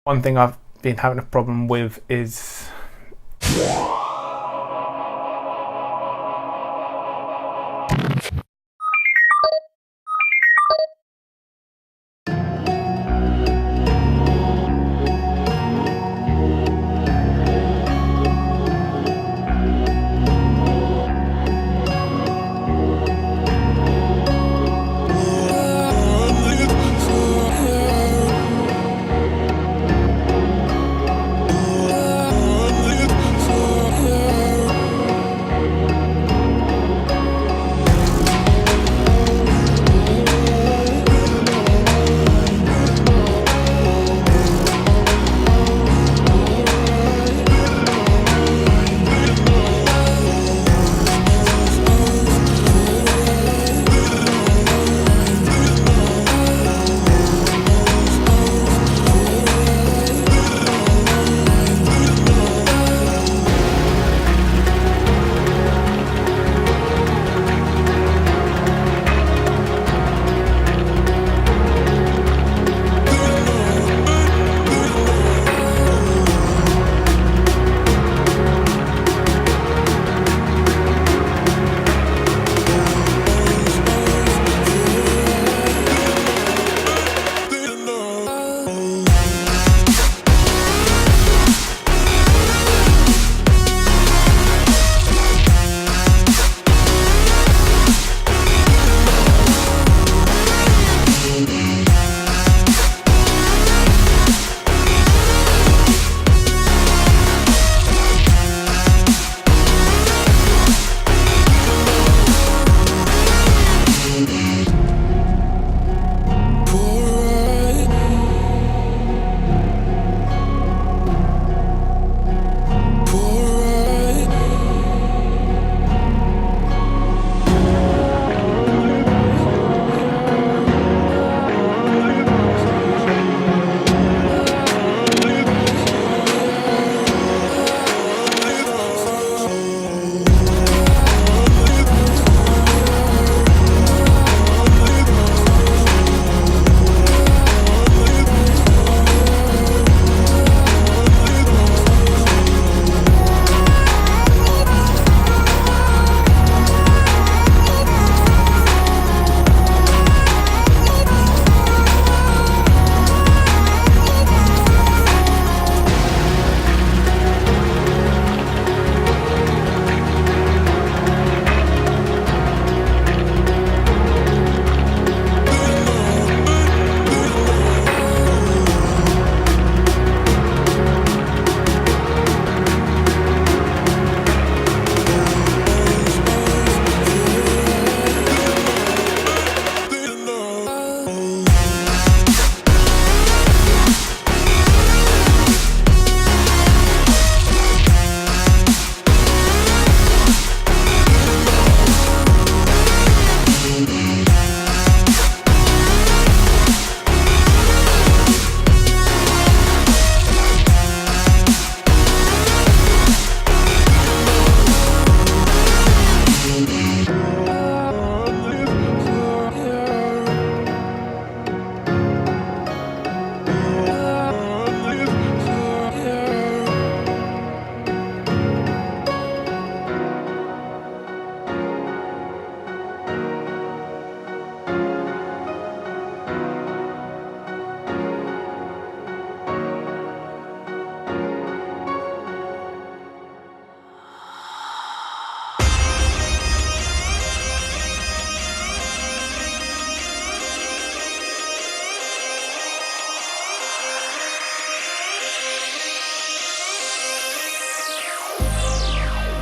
One thing I've been having a problem with is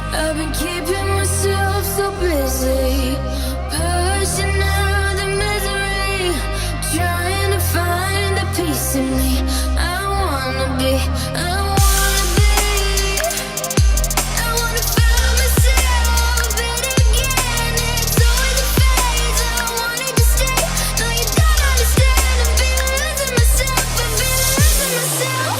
I've been keeping myself so busy, pushing out the misery, trying to find the peace in me. I wanna be, I wanna find myself, but again, it's always a phase. I wanted to stay, no you don't understand. I feel losing myself, I feel losing myself.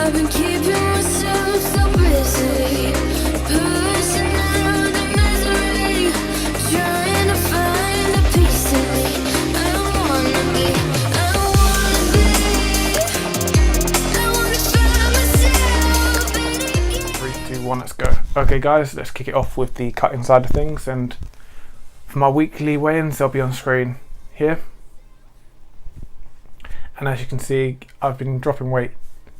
I've been keeping myself so busy, pushing out the misery, trying to find the peace in me. I wanna be, I wanna find myself. 3, 2, 1, let's go. Okay guys, let's kick it off with the cutting side of things, and for my weekly weigh-ins they'll be on screen here. And as you can see, I've been dropping weight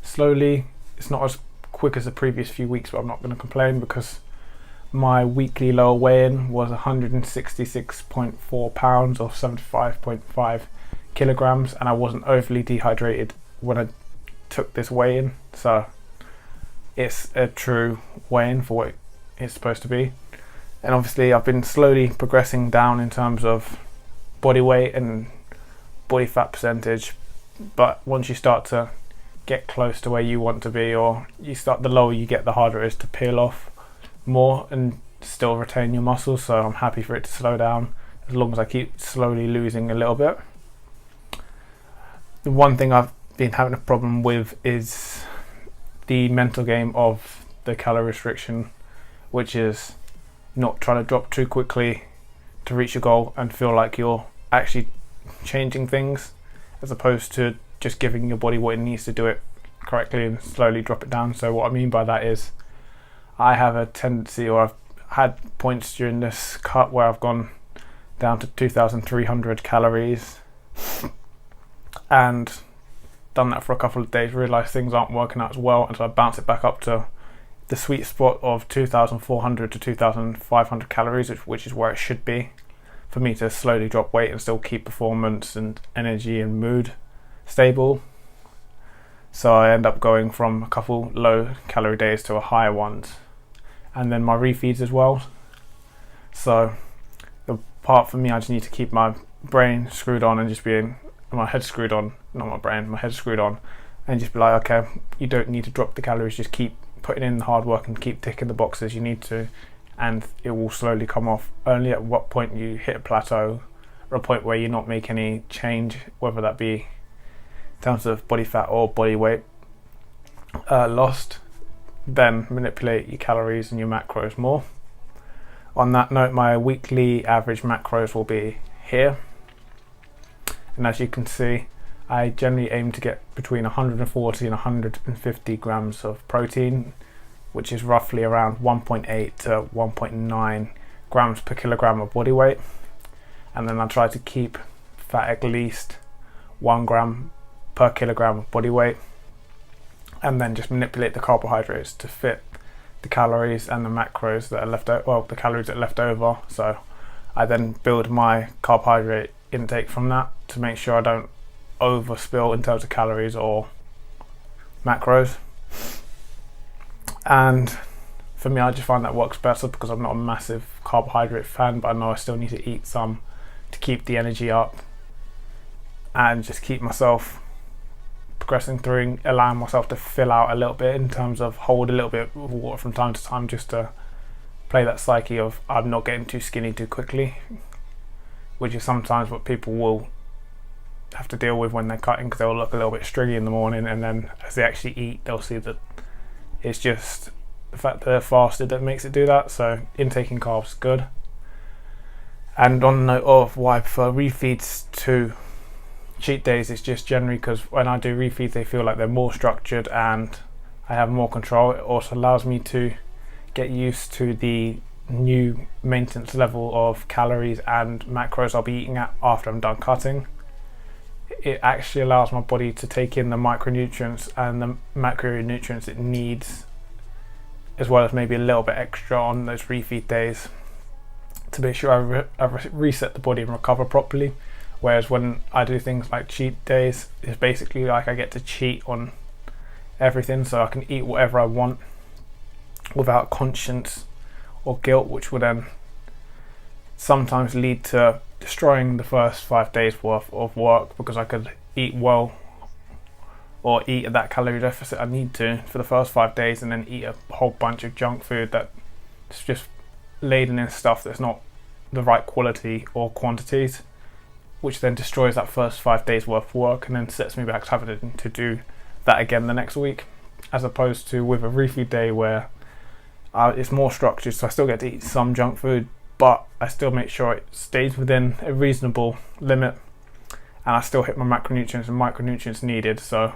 slowly. It's not as quick as the previous few weeks, but I'm not going to complain because my weekly lower weigh-in was 166.4 pounds or 75.5 kilograms, and I wasn't overly dehydrated when I took this weigh-in, so it's a true weigh-in for what it's supposed to be. And obviously I've been slowly progressing down in terms of body weight and body fat percentage, but once you start to get close to where you want to be, or the lower you get, the harder it is to peel off more and still retain your muscles. So I'm happy for it to slow down as long as I keep slowly losing a little bit. The one thing I've been having a problem with is the mental game of the calorie restriction, which is not trying to drop too quickly to reach your goal and feel like you're actually changing things, as opposed to just giving your body what it needs to do it correctly and slowly drop it down. So what I mean by that is I have a tendency, or I've had points during this cut where I've gone down to 2,300 calories and done that for a couple of days, realised things aren't working out as well, and so I bounce it back up to the sweet spot of 2,400 to 2,500 calories, which is where it should be for me to slowly drop weight and still keep performance and energy and mood stable. So I end up going from a couple low calorie days to a higher ones, and then my refeeds as well. So the part for me, I just need to keep my brain screwed on and just being my head screwed on, not my brain, my head screwed on, and just be like, okay, you don't need to drop the calories, just keep putting in the hard work and keep ticking the boxes you need to, and it will slowly come off. Only at what point you hit a plateau or a point where you're not making any change, whether that be in terms of body fat or body weight lost, then manipulate your calories and your macros more. On that note, my weekly average macros will be here, and as you can see, I generally aim to get between 140 and 150 grams of protein, which is roughly around 1.8 to 1.9 grams per kilogram of body weight. And then I try to keep fat at least 1 gram per kilogram of body weight, and then just manipulate the carbohydrates to fit the calories and the macros that are left over, well, the calories that are left over. So I then build my carbohydrate intake from that to make sure I don't overspill in terms of calories or macros. And for me, I just find that works better because I'm not a massive carbohydrate fan, but I know I still need to eat some to keep the energy up and just keep myself progressing through, allowing myself to fill out a little bit in terms of hold a little bit of water from time to time, just to play that psyche of I'm not getting too skinny too quickly, which is sometimes what people will have to deal with when they're cutting, because they'll look a little bit stringy in the morning, and then as they actually eat they'll see that it's just the fact that they're fasted that makes it do that. So intaking carbs is good. And on the note of why I prefer refeeds to cheat days, it's just generally because when I do refeeds they feel like they're more structured and I have more control. It also allows me to get used to the new maintenance level of calories and macros I'll be eating at after I'm done cutting. It actually allows my body to take in the micronutrients and the macronutrients it needs, as well as maybe a little bit extra on those refeed days to make sure I reset the body and recover properly. Whereas when I do things like cheat days, it's basically like I get to cheat on everything, so I can eat whatever I want without conscience or guilt, which would then sometimes lead to destroying the first 5 days worth of work, because I could eat well or eat at that calorie deficit I need to for the first 5 days and then eat a whole bunch of junk food that's just laden in stuff that's not the right quality or quantities, which then destroys that first 5 days worth of work and then sets me back to having to do that again the next week. as opposed to with a refeed day where it's more structured, so I still get to eat some junk food, but I still make sure it stays within a reasonable limit, and I still hit my macronutrients and micronutrients needed so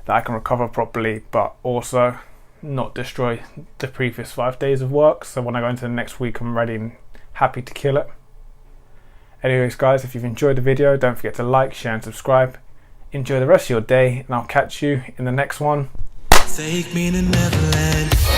that I can recover properly, but also not destroy the previous 5 days of work, so when I go into the next week I'm ready and happy to kill it. Anyways guys, if you've enjoyed the video, don't forget to like, share and subscribe. Enjoy the rest of your day, and I'll catch you in the next one. Take me to Neverland.